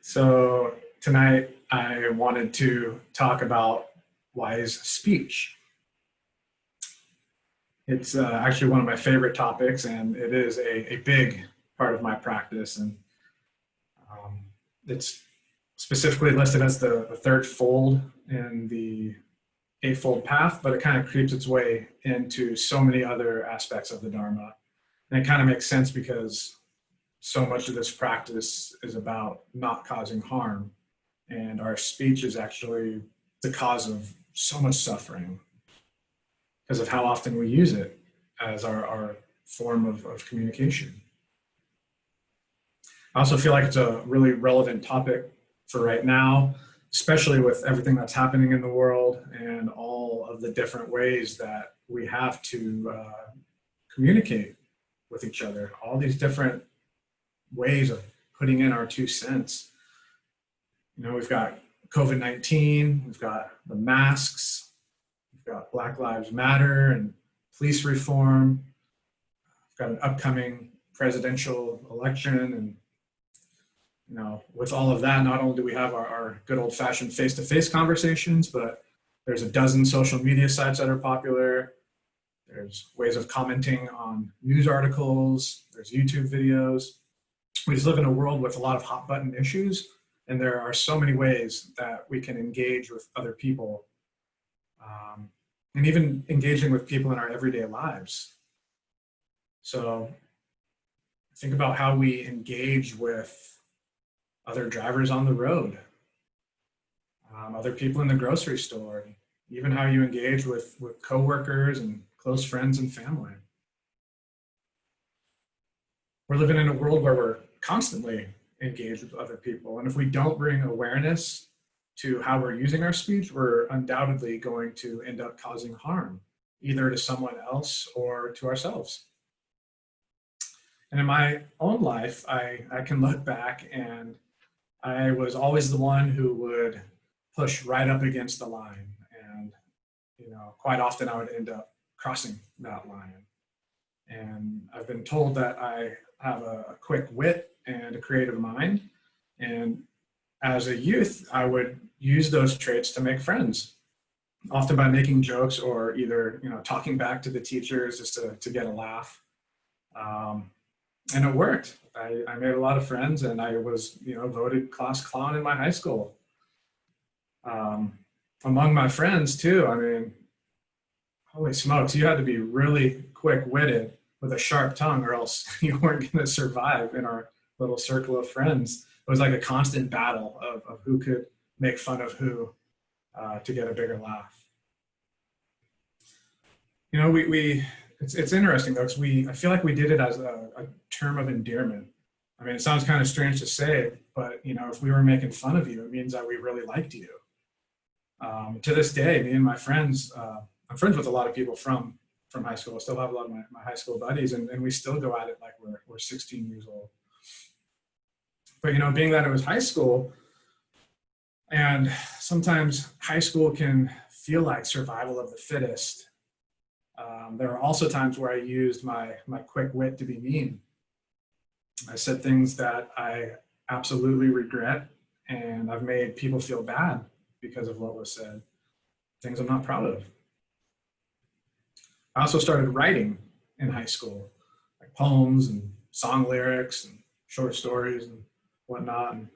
So tonight I wanted to talk about wise speech. It's actually one of my favorite topics, and it is a big part of my practice. And um, it's specifically listed as the third fold in the eightfold path, but it kind of creeps its way into so many other aspects of the Dharma. And it kind of makes sense because so much of this practice is about not causing harm. And our speech is actually the cause of so much suffering because of how often we use it as our form of communication. I also feel like it's a really relevant topic for right now, especially with everything that's happening in the world and all of the different ways that we have to communicate with each other, all these different ways of putting in our 2 cents. You know, we've got COVID-19, we've got the masks, we've got Black Lives Matter and police reform, we've got an upcoming presidential election, and you know, with all of that, not only do we have our good old-fashioned face-to-face conversations, but there's a dozen social media sites that are popular. There's ways of commenting on news articles, there's YouTube videos. We just live in a world with a lot of hot button issues, and there are so many ways that we can engage with other people, and even engaging with people in our everyday lives. So think about how we engage with other drivers on the road, other people in the grocery store, even how you engage with coworkers and close friends and family. We're living in a world where we're constantly engaged with other people. And if we don't bring awareness to how we're using our speech, we're undoubtedly going to end up causing harm, either to someone else or to ourselves. And in my own life, I can look back, and I was always the one who would push right up against the line. And, you know, quite often I would end up crossing that line. And I've been told that I have a quick wit and a creative mind. And as a youth, I would use those traits to make friends, often by making jokes or either, you know, talking back to the teachers just to get a laugh. And it worked. I made a lot of friends, and I was, you know, voted class clown in my high school. Among my friends too, I mean, holy smokes, you had to be really quick-witted with a sharp tongue, or else you weren't going to survive in our little circle of friends. It was like a constant battle of who could make fun of who to get a bigger laugh. You know, it's interesting though, because I feel like we did it as a term of endearment. I mean, it sounds kind of strange to say, but you know, if we were making fun of you, it means that we really liked you. To this day, me and my friends, I'm friends with a lot of people from high school. I still have a lot of my high school buddies, and we still go at it like we're 16 years old. But you know, being that it was high school, and sometimes high school can feel like survival of the fittest. There were also times where I used my quick wit to be mean. I said things that I absolutely regret, and I've made people feel bad because of what was said, things I'm not proud of. I also started writing in high school, like poems and song lyrics and short stories and whatnot. And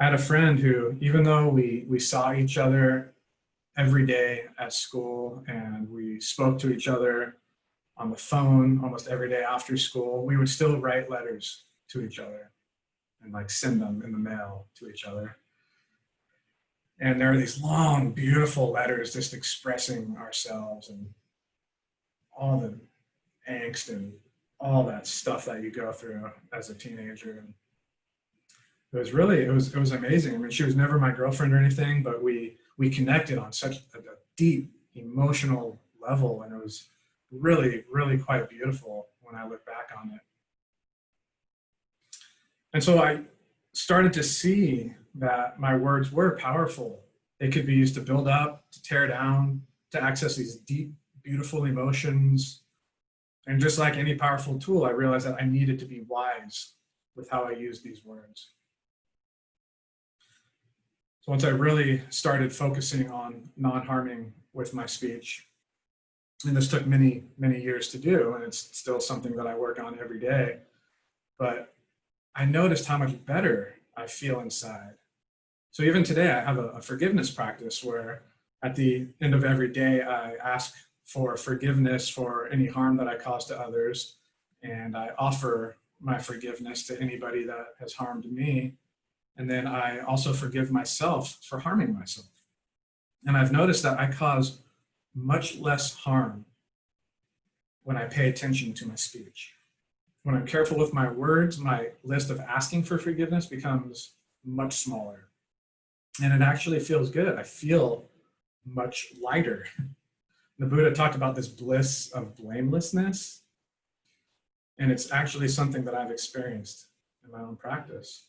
I had a friend who, even though we saw each other every day at school and we spoke to each other on the phone almost every day after school, we would still write letters to each other and like send them in the mail to each other. And there are these long, beautiful letters just expressing ourselves and all the angst and all that stuff that you go through as a teenager. And it was amazing. I mean, she was never my girlfriend or anything, but we connected on such a deep emotional level, and it was really, really quite beautiful when I look back on it. And so I started to see that my words were powerful. They could be used to build up, to tear down, to access these deep, beautiful emotions. And just like any powerful tool, I realized that I needed to be wise with how I use these words. So once I really started focusing on non-harming with my speech, and this took many, many years to do, and it's still something that I work on every day, but I noticed how much better I feel inside. So even today, I have a forgiveness practice where at the end of every day, I ask for forgiveness for any harm that I caused to others, and I offer my forgiveness to anybody that has harmed me. And then I also forgive myself for harming myself. And I've noticed that I cause much less harm when I pay attention to my speech. When I'm careful with my words, my list of asking for forgiveness becomes much smaller. And it actually feels good. I feel much lighter. The Buddha talked about this bliss of blamelessness, and it's actually something that I've experienced in my own practice.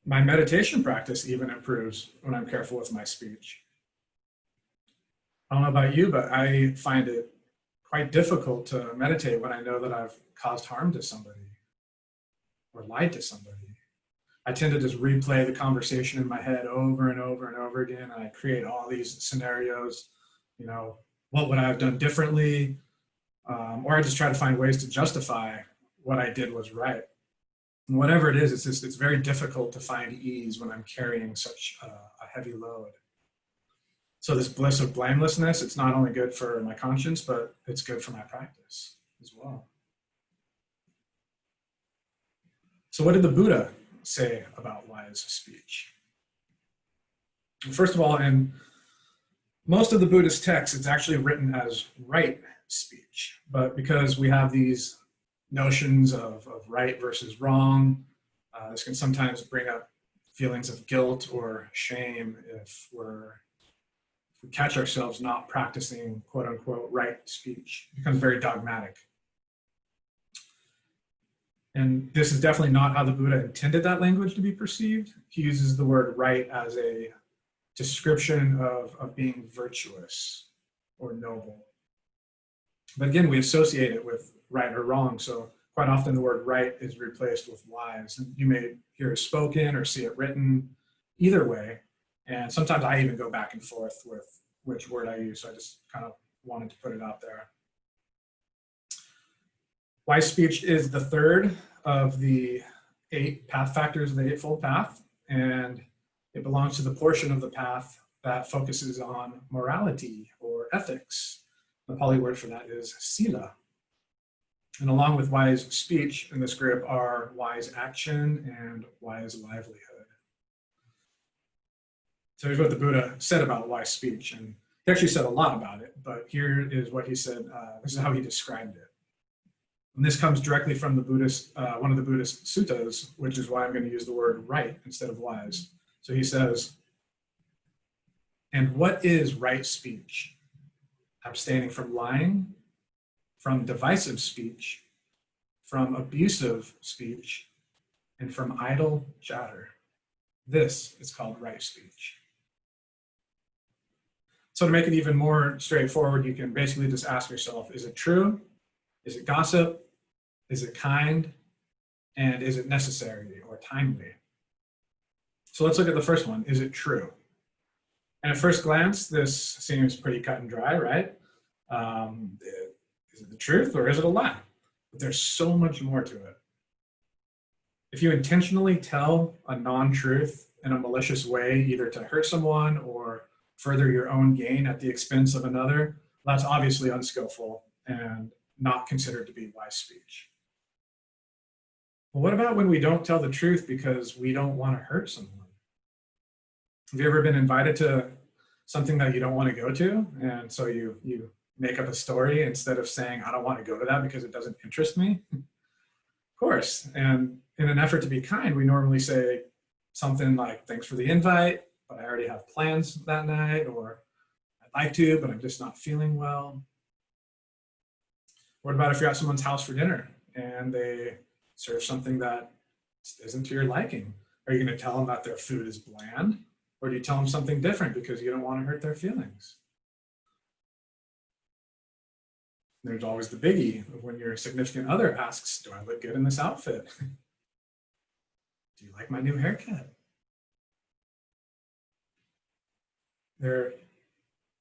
My meditation practice even improves when I'm careful with my speech. I don't know about you, but I find it quite difficult to meditate when I know that I've caused harm to somebody or lied to somebody. I tend to just replay the conversation in my head over and over and over again. And I create all these scenarios, you know, what would I have done differently? Or I just try to find ways to justify what I did was right. And whatever it is, it's very difficult to find ease when I'm carrying such a heavy load. So this bliss of blamelessness, it's not only good for my conscience, but it's good for my practice as well. So what did the Buddha say about wise speech? First of all, in most of the Buddhist texts, it's actually written as right speech. But because we have these notions of right versus wrong, this can sometimes bring up feelings of guilt or shame if we catch ourselves not practicing quote unquote right speech. It becomes very dogmatic. And this is definitely not how the Buddha intended that language to be perceived. He uses the word right as a description of being virtuous or noble. But again, we associate it with right or wrong. So quite often the word right is replaced with wise. And you may hear it spoken or see it written either way. And sometimes I even go back and forth with which word I use. So I just kind of wanted to put it out there. Wise speech is the third of the 8 path factors of the Eightfold Path, and it belongs to the portion of the path that focuses on morality or ethics. The Pali word for that is sila. And along with wise speech in this group are wise action and wise livelihood. So here's what the Buddha said about wise speech, and he actually said a lot about it, but here is what he said. This is how he described it. And this comes directly from the Buddhist, one of the Buddhist suttas, which is why I'm going to use the word right instead of wise. So he says, and what is right speech? Abstaining from lying, from divisive speech, from abusive speech, and from idle chatter. This is called right speech. So to make it even more straightforward, you can basically just ask yourself, is it true? Is it gossip? Is it kind? And is it necessary or timely? So let's look at the first one. Is it true? And at first glance, this seems pretty cut and dry, right? Is it the truth or is it a lie? But there's so much more to it. If you intentionally tell a non-truth in a malicious way, either to hurt someone or further your own gain at the expense of another, that's obviously unskillful and not considered to be wise speech. Well, what about when we don't tell the truth because we don't want to hurt someone? Have you ever been invited to something that you don't want to go to? And so you make up a story instead of saying, I don't want to go to that because it doesn't interest me? Of course. And in an effort to be kind, we normally say something like, thanks for the invite, but I already have plans that night, or I'd like to, but I'm just not feeling well. What about if you're at someone's house for dinner and they serve something that isn't to your liking? Are you going to tell them that their food is bland? Or do you tell them something different because you don't want to hurt their feelings? There's always the biggie of when your significant other asks, do I look good in this outfit? Do you like my new haircut? There are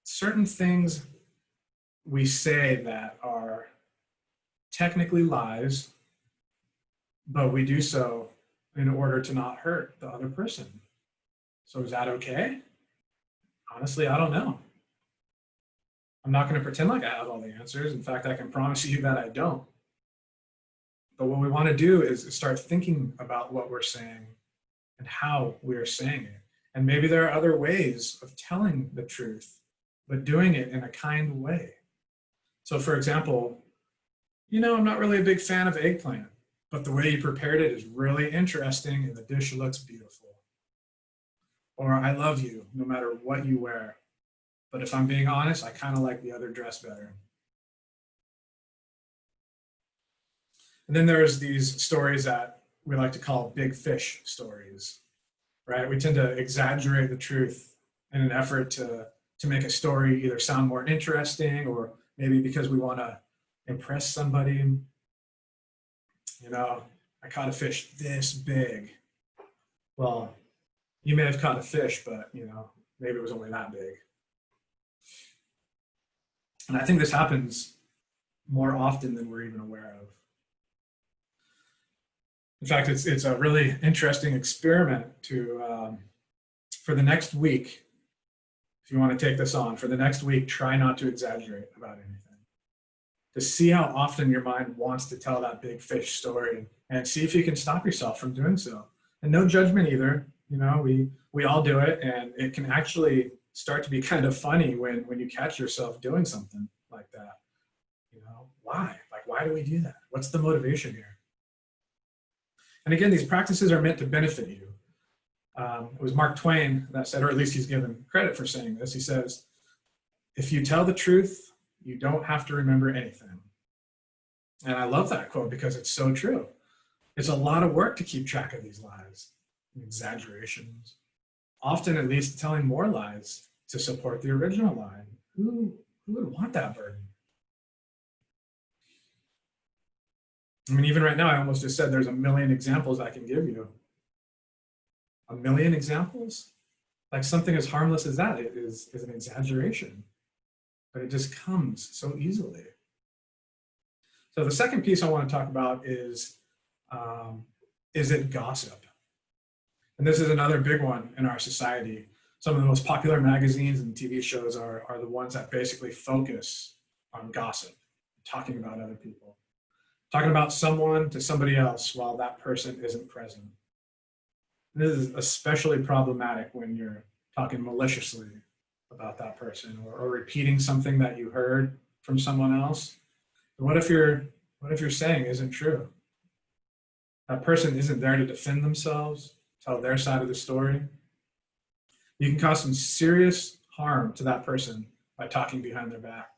certain things we say that are technically lies, but we do so in order to not hurt the other person. So is that okay? Honestly, I don't know. I'm not going to pretend like I have all the answers. In fact, I can promise you that I don't. But what we want to do is start thinking about what we're saying and how we are saying it. And maybe there are other ways of telling the truth, but doing it in a kind way. So for example, I'm not really a big fan of eggplant, but the way you prepared it is really interesting and the dish looks beautiful. Or I love you no matter what you wear. But if I'm being honest, I kind of like the other dress better. And then there's these stories that we like to call big fish stories, right? We tend to exaggerate the truth in an effort to make a story either sound more interesting or maybe because we want to impress somebody. I caught a fish this big. Well, you may have caught a fish, but maybe it was only that big. And I think this happens more often than we're even aware of. In fact, it's a really interesting experiment for the next week, if you want to take this on, for the next week, try not to exaggerate about anything. To see how often your mind wants to tell that big fish story and see if you can stop yourself from doing so. And no judgment either. We all do it, and it can actually start to be kind of funny when you catch yourself doing something like that. Why? Like, why do we do that? What's the motivation here? And again, these practices are meant to benefit you. It was Mark Twain that said, or at least he's given credit for saying this. He says, if you tell the truth, you don't have to remember anything. And I love that quote because it's so true. It's a lot of work to keep track of these lies, exaggerations, often at least telling more lies to support the original lie. Who would want that burden? I mean, even right now, I almost just said there's a million examples I can give you. A million examples? Like something as harmless as that is an exaggeration, but it just comes so easily. So the second piece I want to talk about is it gossip? And this is another big one in our society. Some of the most popular magazines and TV shows are the ones that basically focus on gossip, talking about other people, talking about someone to somebody else while that person isn't present. This is especially problematic when you're talking maliciously about that person or repeating something that you heard from someone else. What if you're saying isn't true? That person isn't there to defend themselves, tell their side of the story. You can cause some serious harm to that person by talking behind their back.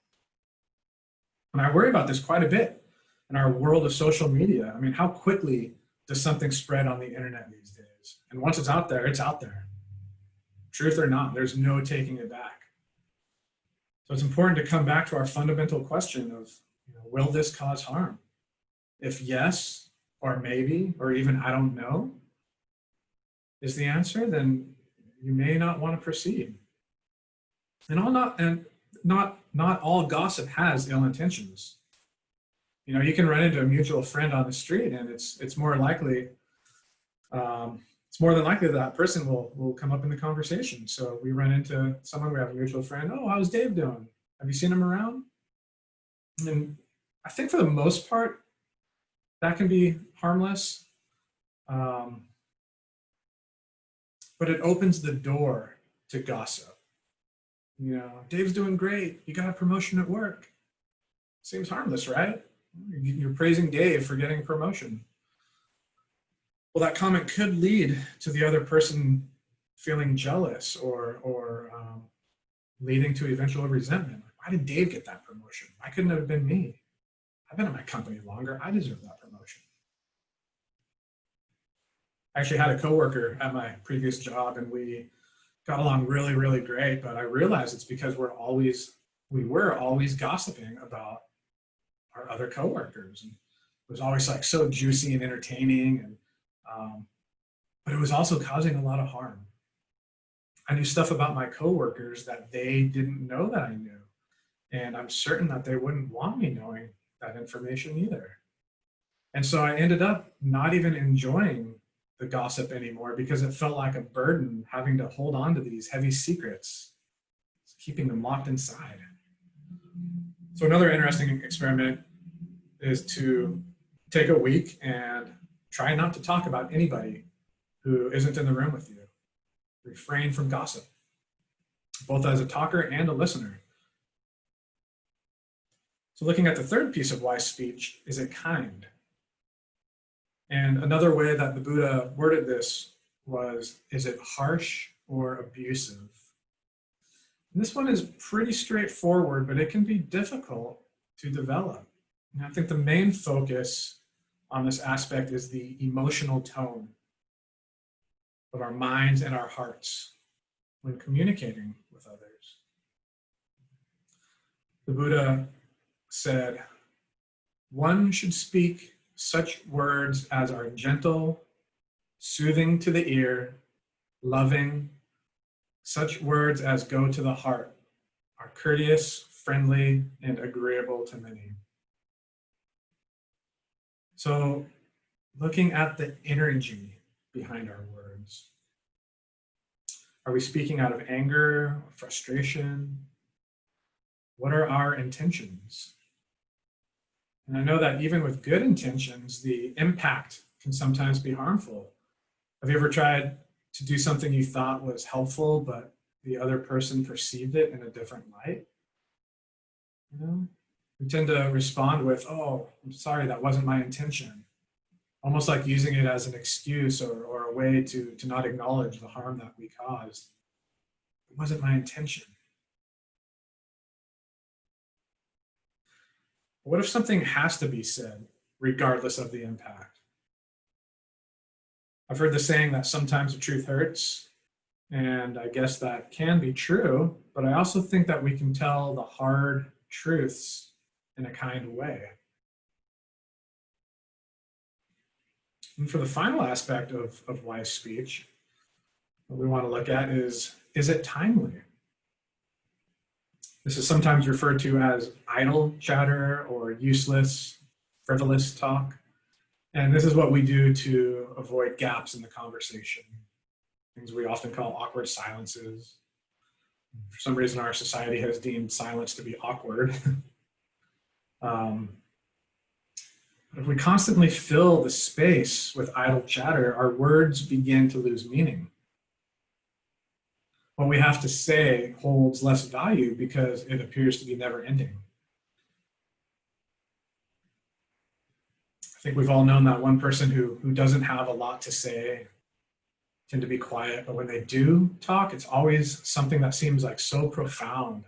And I worry about this quite a bit in our world of social media. I mean, how quickly does something spread on the internet these days? And once it's out there, it's out there. Truth or not, there's no taking it back. So it's important to come back to our fundamental question of, will this cause harm? If yes, or maybe, or even I don't know, is the answer, then you may not want to proceed. And not all gossip has ill intentions. You can run into a mutual friend on the street, and it's more likely, it's more than likely that person will come up in the conversation. So we run into someone, we have a mutual friend. Oh, how's Dave doing? Have you seen him around? And I think for the most part, that can be harmless. But it opens the door to gossip. Dave's doing great. You got a promotion at work. Seems harmless, right? You're praising Dave for getting a promotion. Well, that comment could lead to the other person feeling jealous or leading to eventual resentment. Why did Dave get that promotion? Why couldn't it have been me? I've been at my company longer. I deserve that promotion. I actually had a coworker at my previous job, and we got along really, really great. But I realized it's because we were always gossiping about our other coworkers, and it was always like so juicy and entertaining. And but it was also causing a lot of harm. I knew stuff about my coworkers that they didn't know that I knew. And I'm certain that they wouldn't want me knowing that information either. And so I ended up not even enjoying the gossip anymore because it felt like a burden having to hold on to these heavy secrets, keeping them locked inside. So another interesting experiment is to take a week and try not to talk about anybody who isn't in the room with you. Refrain from gossip, both as a talker and a listener. So looking at the third piece of wise speech, is it kind? And another way that the Buddha worded this was, is it harsh or abusive? And this one is pretty straightforward, but it can be difficult to develop. And I think the main focus on this aspect is the emotional tone of our minds and our hearts when communicating with others. The Buddha said, one should speak such words as are gentle, soothing to the ear, loving, such words as go to the heart, are courteous, friendly, and agreeable to many. So, looking at the energy behind our words. Are we speaking out of anger or frustration? What are our intentions? And I know that even with good intentions, the impact can sometimes be harmful. Have you ever tried to do something you thought was helpful, but the other person perceived it in a different light? You know, we tend to respond with, oh, I'm sorry, that wasn't my intention. Almost like using it as an excuse or a way to not acknowledge the harm that we caused. It wasn't my intention. What if something has to be said, regardless of the impact? I've heard the saying that sometimes the truth hurts, and I guess that can be true, but I also think that we can tell the hard truths in a kind way. And for the final aspect of wise speech, what we want to look at is it timely? This is sometimes referred to as idle chatter or useless, frivolous talk. And this is what we do to avoid gaps in the conversation, things we often call awkward silences. For some reason, our society has deemed silence to be awkward. If we constantly fill the space with idle chatter, our words begin to lose meaning. What we have to say holds less value because it appears to be never ending. I think we've all known that one person who doesn't have a lot to say, tend to be quiet, but when they do talk, it's always something that seems like so profound.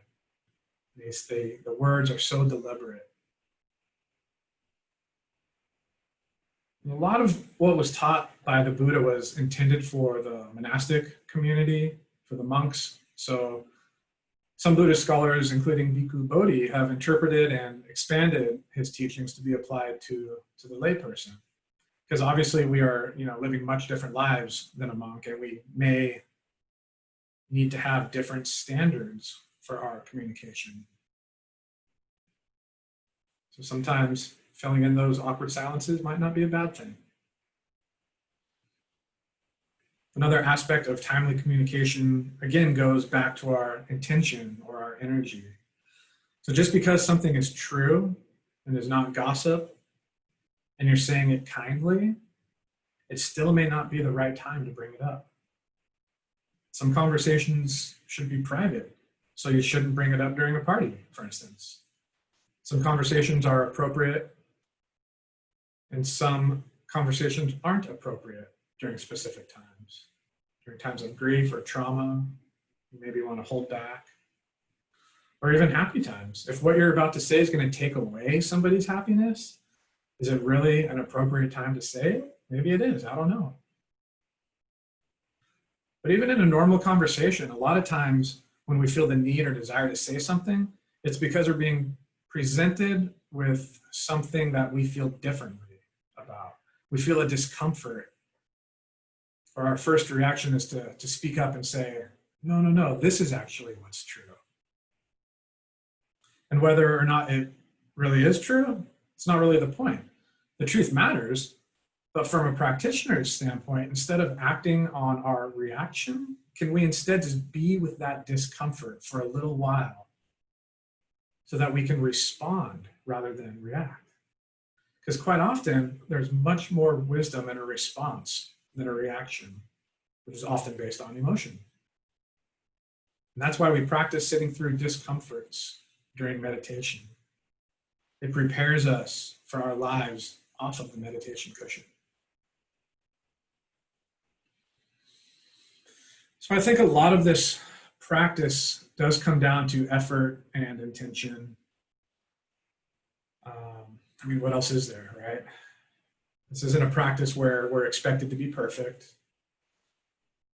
The words are so deliberate. And a lot of what was taught by the Buddha was intended for the monastic community, for the monks. So some Buddhist scholars, including Bhikkhu Bodhi, have interpreted and expanded his teachings to be applied to the layperson. Because obviously we are, living much different lives than a monk, and we may need to have different standards for our communication. So sometimes filling in those awkward silences might not be a bad thing. Another aspect of timely communication, again, goes back to our intention or our energy. So just because something is true and is not gossip, and you're saying it kindly, it still may not be the right time to bring it up. Some conversations should be private, so you shouldn't bring it up during a party, for instance. Some conversations are appropriate, and some conversations aren't appropriate during specific times. During times of grief or trauma, you maybe want to hold back. Or even happy times. If what you're about to say is going to take away somebody's happiness, is it really an appropriate time to say it? Maybe it is, I don't know. But even in a normal conversation, a lot of times when we feel the need or desire to say something, it's because we're being presented with something that we feel differently about. We feel a discomfort, or our first reaction is to speak up and say, no, no, no, this is actually what's true. And whether or not it really is true, it's not really the point. The truth matters, but from a practitioner's standpoint, instead of acting on our reaction, can we instead just be with that discomfort for a little while so that we can respond rather than react? Because quite often, there's much more wisdom in a response than a reaction, which is often based on emotion. And that's why we practice sitting through discomforts during meditation. It prepares us for our lives off of the meditation cushion. So I think a lot of this practice does come down to effort and intention. I mean, what else is there, right? This isn't a practice where we're expected to be perfect.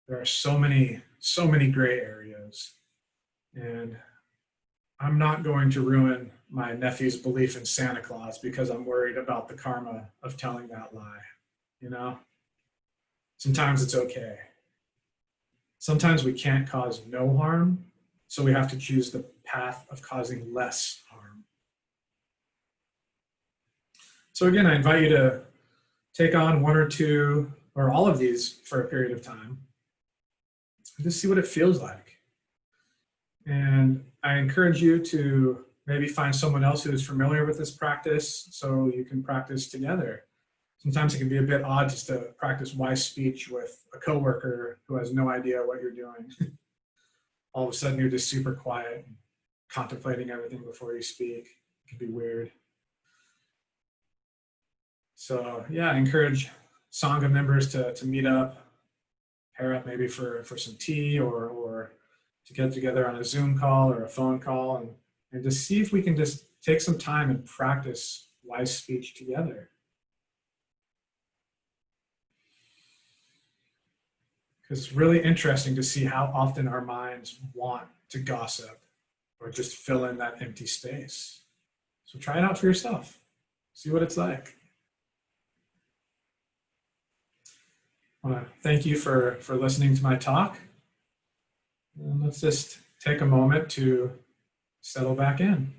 There are so many gray areas. And I'm not going to ruin my nephew's belief in Santa Claus because I'm worried about the karma of telling that lie, you know? Sometimes it's okay. Sometimes we can't cause no harm, so we have to choose the path of causing less harm. So again, I invite you to take on one or two or all of these for a period of time and just see what it feels like. And I encourage you to maybe find someone else who is familiar with this practice so you can practice together. Sometimes it can be a bit odd just to practice wise speech with a coworker who has no idea what you're doing. All of a sudden you're just super quiet, contemplating everything before you speak. It can be weird. So yeah, I encourage Sangha members to meet up, pair up maybe for some tea or to get together on a Zoom call or a phone call and just see if we can just take some time and practice wise speech together. Because it's really interesting to see how often our minds want to gossip or just fill in that empty space. So try it out for yourself. See what it's like. I want to thank you for listening to my talk. And let's just take a moment to settle back in.